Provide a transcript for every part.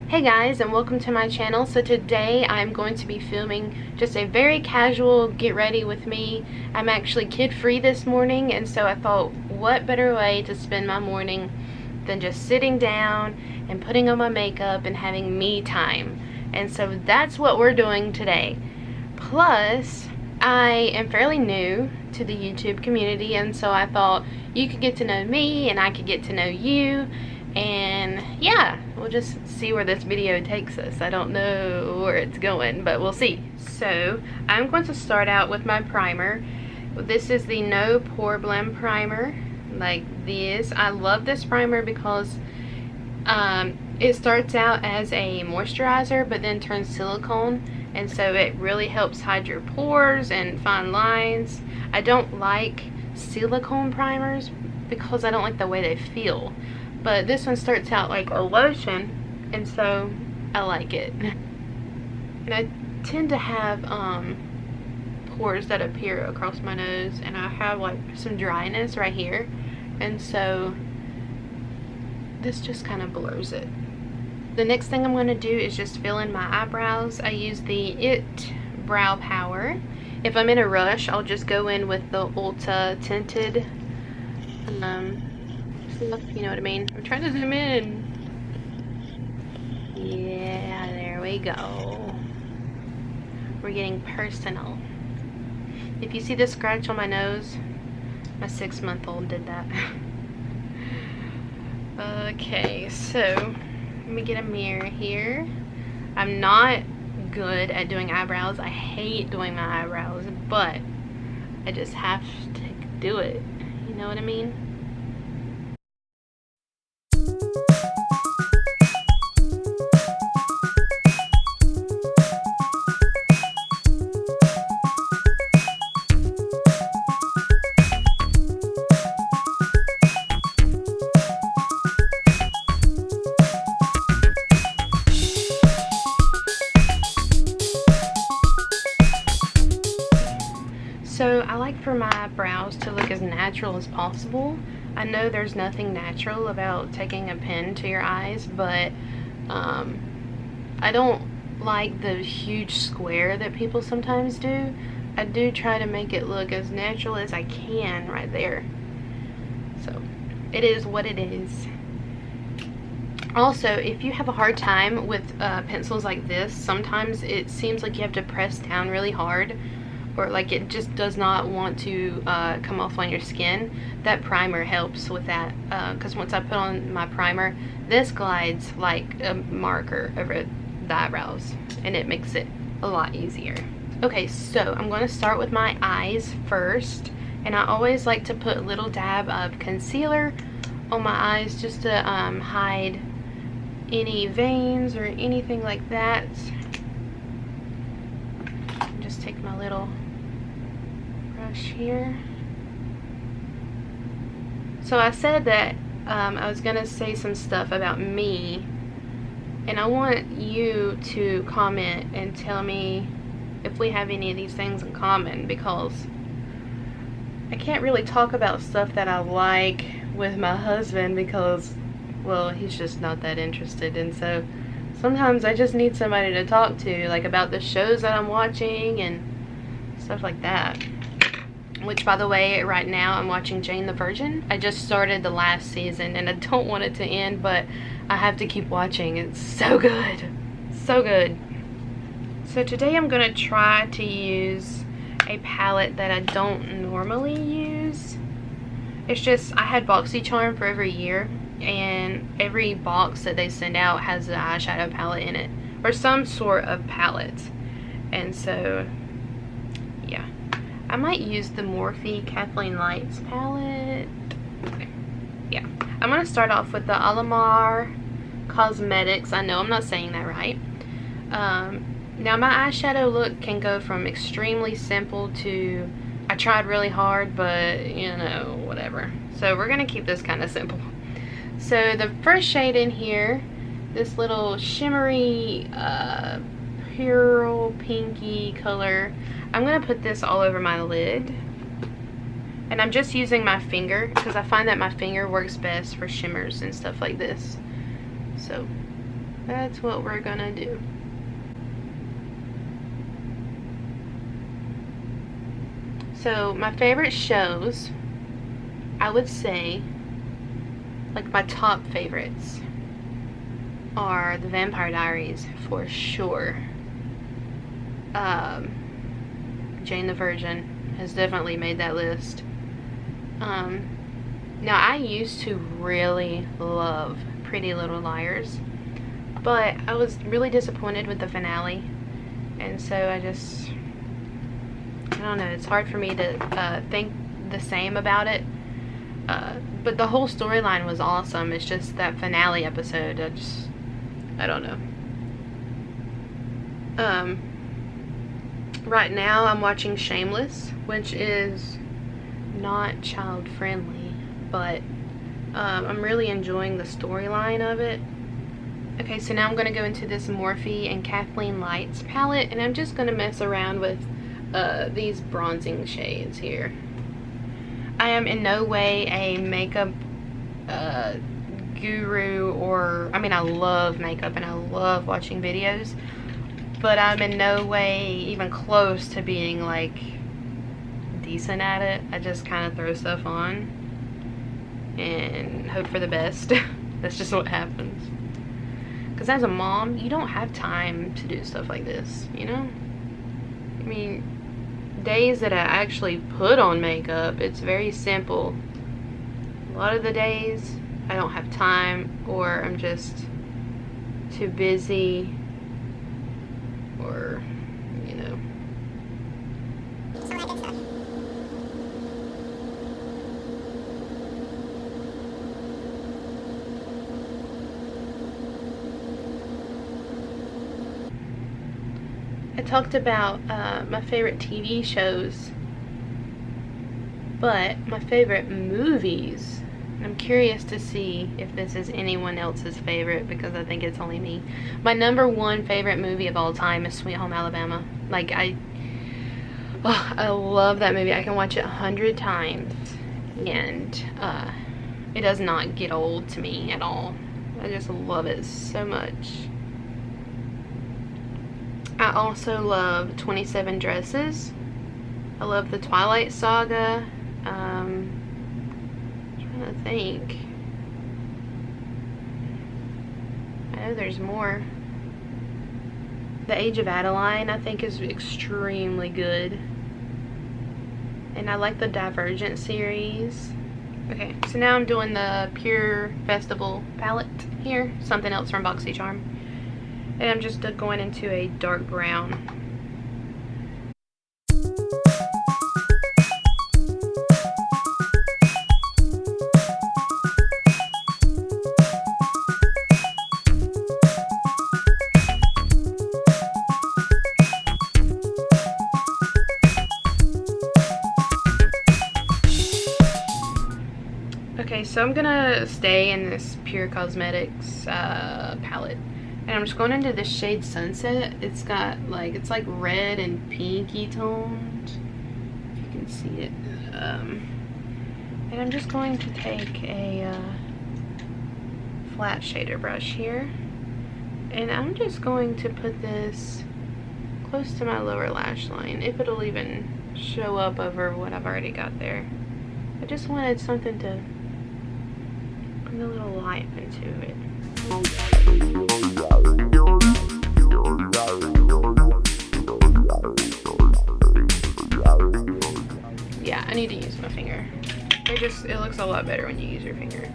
Hey guys, and welcome to my channel. So today I'm going to be filming just a very casual get ready with me. I'm actually kid free this morning, and so I thought what better way to spend my morning than just sitting down and putting on my makeup and having me time. And so that's what we're doing today. Plus, I am fairly new to the YouTube community, and so I thought you could get to know me and I could get to know you. And yeah, we'll just see where this video takes us. I don't know where it's going, but we'll see. So I'm going to start out with my primer. This is the No Pore Blem primer, like this. I love this primer because it starts out as a moisturizer but then turns silicone, and so it really helps hide your pores and fine lines. I don't like silicone primers because I don't like the way they feel. But this one starts out like a lotion, and so I like it. And I tend to have pores that appear across my nose, and I have like some dryness right here, and so this just kind of blurs it. The next thing I'm going to do is just fill in my eyebrows. I use the It Brow Power. If I'm in a rush, I'll just go in with the Ulta tinted stuff, you know what I mean. I'm trying to zoom in. Yeah, there we go. We're getting personal. If you see this scratch on my nose, my 6-month-old did that. Okay, so let me get a mirror here. I'm not good at doing eyebrows. I hate doing my eyebrows, but I just have to do it. You know what I mean? So I like for my brows to look as natural as possible. I know there's nothing natural about taking a pen to your eyes, but I don't like the huge square that people sometimes do. I do try to make it look as natural as I can right there. So it is what it is. Also, if you have a hard time with pencils like this, sometimes it seems like you have to press down really hard, or like it just does not want to come off on your skin. That primer helps with that, because once I put on my primer, this glides like a marker over the eyebrows, and it makes it a lot easier. Okay, so I'm going to start with my eyes first, and I always like to put a little dab of concealer on my eyes just to hide any veins or anything like that. Just take my little brush here. So I said that I was gonna say some stuff about me, and I want you to comment and tell me if we have any of these things in common, because I can't really talk about stuff that I like with my husband because, well, he's just not that interested, and so sometimes I just need somebody to talk to, like about the shows that I'm watching and stuff like that. Which, by the way, right now I'm watching Jane the Virgin. I just started the last season and I don't want it to end, but I have to keep watching. It's so good. So good. So today I'm going to try to use a palette that I don't normally use. It's just, I had BoxyCharm for over a year, and every box that they send out has an eyeshadow palette in it, or some sort of palette. And so yeah, I might use the Morphe Kathleen Lights palette. Yeah, I'm going to start off with the Alamar Cosmetics. I know I'm not saying that right. Now my eyeshadow look can go from extremely simple to I tried really hard, but you know, whatever. So we're going to keep this kind of simple. So the first shade in here, this little shimmery pearl pinky color, I'm going to put this all over my lid. And I'm just using my finger because I find that my finger works best for shimmers and stuff like this. So That's what we're gonna do. So my favorite shows, I would say, like my top favorites are The Vampire Diaries for sure. Jane the Virgin has definitely made that list. Now I used to really love Pretty Little Liars, but I was really disappointed with the finale, and so I don't know, it's hard for me to think the same about it. But the whole storyline was awesome. It's just that finale episode, I don't know. Right now I'm watching Shameless, which is not child friendly, but I'm really enjoying the storyline of it. Okay, so now I'm going to go into this Morphe and Kathleen Lights palette, and I'm just going to mess around with these bronzing shades here. I am in no way a makeup guru, or I mean, I love makeup and I love watching videos, but I'm in no way even close to being like decent at it. I just kind of throw stuff on and hope for the best. That's just what happens. Because as a mom, you don't have time to do stuff like this, you know? I mean, days that I actually put on makeup, it's very simple. A lot of the days, I don't have time, or I'm just too busy, or, you know. I talked about my favorite TV shows, but my favorite movies, I'm curious to see if this is anyone else's favorite, because I think it's only me. My number one favorite movie of all time is Sweet Home Alabama. Like, I love that movie. I can watch it 100 times, and it does not get old to me at all. I just love it so much. I also love 27 Dresses. I love the Twilight Saga. I'm trying to think. I know there's more. The Age of Adeline, I think, is extremely good. And I like the Divergent series. Okay, so now I'm doing the Pure Festival palette here. Something else from BoxyCharm. And I'm just going into a dark brown. Okay, so I'm gonna stay in this Pure Cosmetics palette. And I'm just going into the shade Sunset. It's got like, it's like red and pinky toned, if you can see it. And I'm just going to take a flat shader brush here, and I'm just going to put this close to my lower lash line, if it'll even show up over what I've already got there. I just wanted something to bring a little life into it. Yeah, I need to use my finger. It looks a lot better when you use your finger.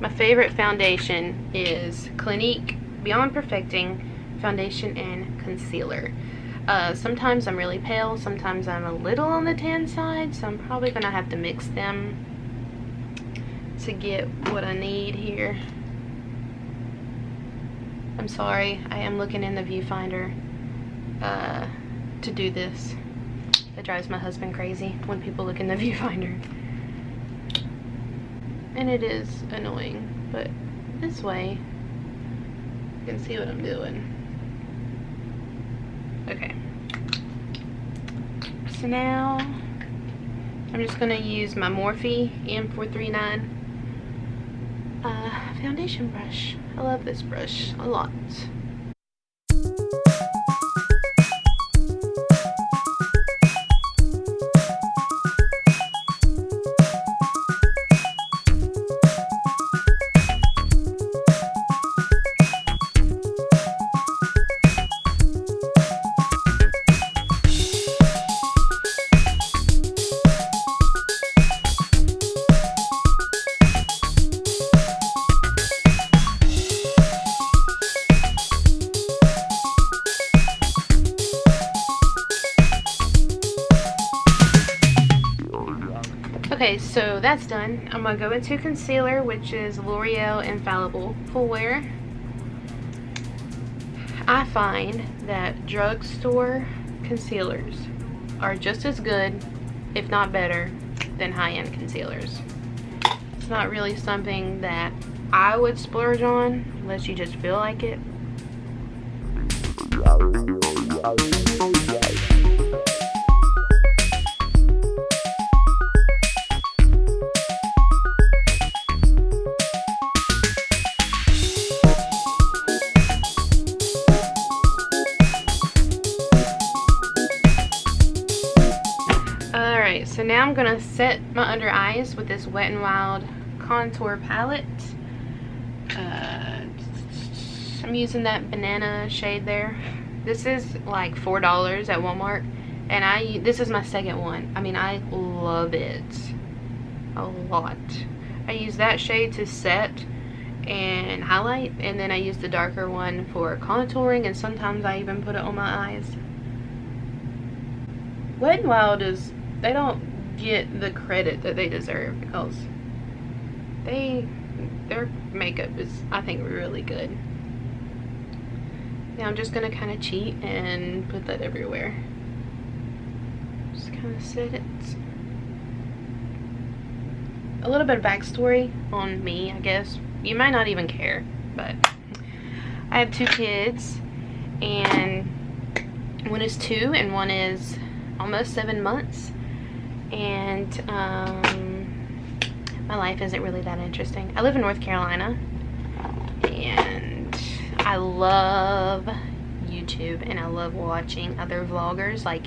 My favorite foundation is Clinique Beyond Perfecting Foundation and Concealer. Sometimes I'm really pale, sometimes I'm a little on the tan side, so I'm probably gonna have to mix them to get what I need here. I'm sorry, I am looking in the viewfinder to do this. It drives my husband crazy when people look in the viewfinder. And it is annoying, but this way you can see what I'm doing. Okay. So now I'm just gonna use my Morphe M439 foundation brush. I love this brush a lot. Okay, so that's done. I'm gonna go into concealer, which is L'Oreal Infallible Full Wear. I find that drugstore concealers are just as good, if not better, than high-end concealers. It's not really something that I would splurge on unless you just feel like it. So now I'm gonna set my under eyes with this Wet n Wild contour palette. I'm using that banana shade there. This is like $4 at Walmart, and this is my second one. I mean, I love it a lot. I use that shade to set and highlight, and then I use the darker one for contouring, and sometimes I even put it on my eyes. Wet n Wild they don't get the credit that they deserve, because their makeup is, I think, really good. Now I'm just gonna kind of cheat and put that everywhere. Just kind of set it. A little bit of backstory on me, I guess. You might not even care, but I have 2 kids, and one is 2 and one is almost 7 months. And my life isn't really that interesting. I live in North Carolina, and I love YouTube, and I love watching other vloggers like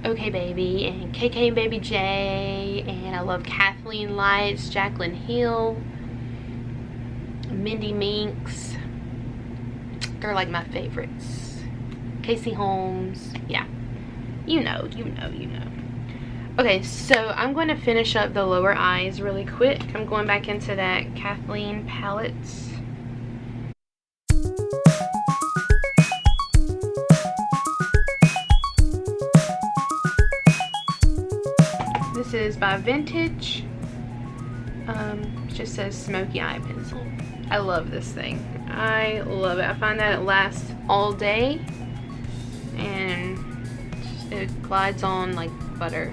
OK Baby and KK Baby J, and I love Kathleen Lights, Jaclyn Hill, Mindy Minks. They're like my favorites. Casey Holmes, yeah. You know. Okay, so I'm going to finish up the lower eyes really quick. I'm going back into that Kathleen palette. This is by Vintage. It just says Smoky Eye Pencil. I love this thing. I love it. I find that it lasts all day, and it glides on like butter.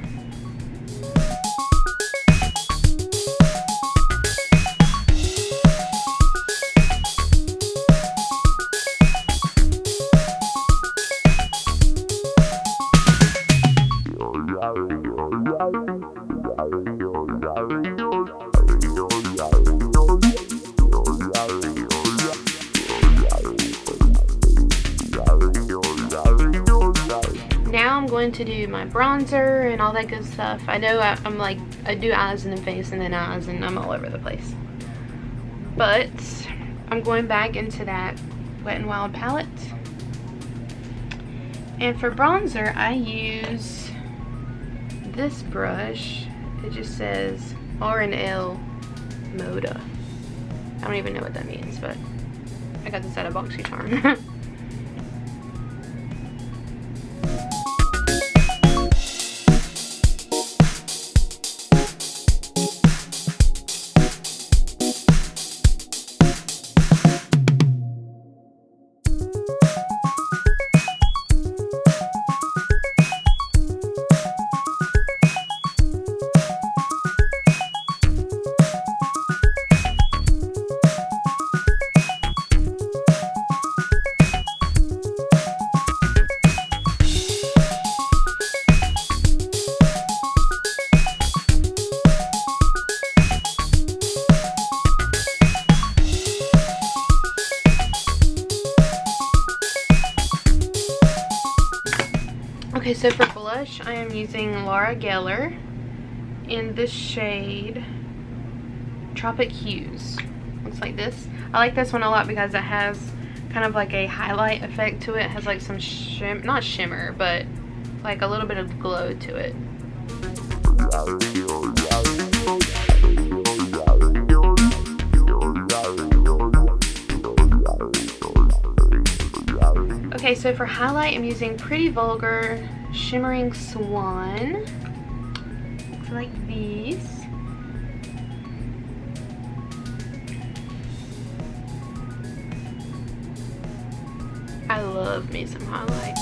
Now I'm going to do my bronzer and all that good stuff. I know I'm like, I do eyes and then face and then eyes, and I'm all over the place. But I'm going back into that Wet n Wild palette. And for bronzer, I use this brush. It just says R&L Moda. I don't even know what that means, but I got this at a BoxyCharm. Okay, so for blush, I am using Laura Geller in this shade Tropic Hues. Looks like this. I like this one a lot because it has kind of like a highlight effect to it. It has like some not shimmer, but like a little bit of glow to it. Okay, so for highlight, I'm using Pretty Vulgar Shimmering Swan. Looks like these. I love me some highlight.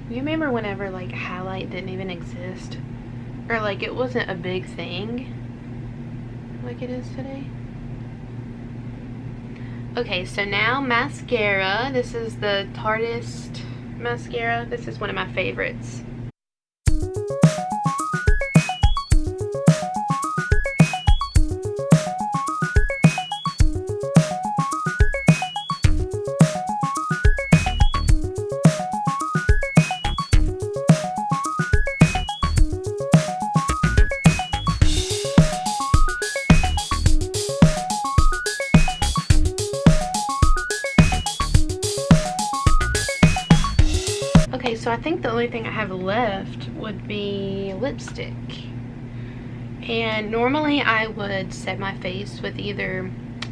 You remember whenever like highlight didn't even exist? Or like it wasn't a big thing like it is today? Okay, so now mascara. This is the Tarteist mascara. This is one of my favorites. Okay, so I think the only thing I have left would be lipstick. And normally I would set my face with either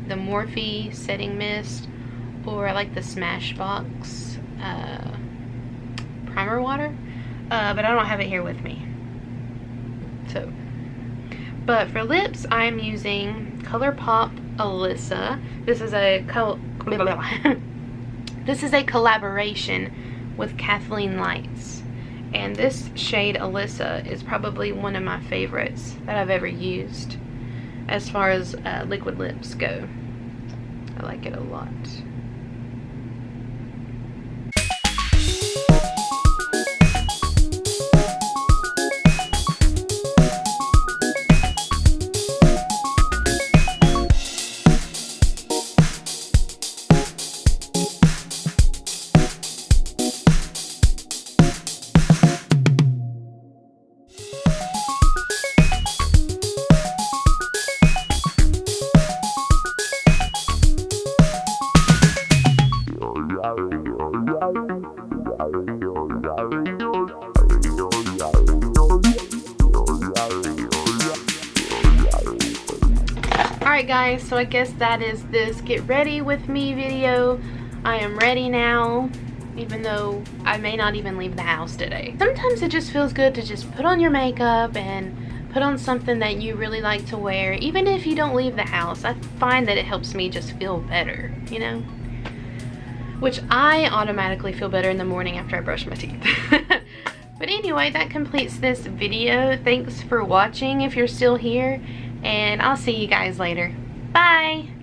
the Morphe setting mist or I like the Smashbox primer water. But I don't have it here with me. So, but for lips, I'm using ColourPop Alyssa. This is a this is a collaboration with Kathleen Lights, and this shade Alyssa is probably one of my favorites that I've ever used as far as liquid lips go. I like it a lot. Alright guys, so I guess that is this get ready with me video. I am ready now, even though I may not even leave the house today. Sometimes it just feels good to just put on your makeup and put on something that you really like to wear, even if you don't leave the house. I find that it helps me just feel better, you know? Which I automatically feel better in the morning after I brush my teeth. But anyway, that completes this video. Thanks for watching if you're still here, and I'll see you guys later. Bye!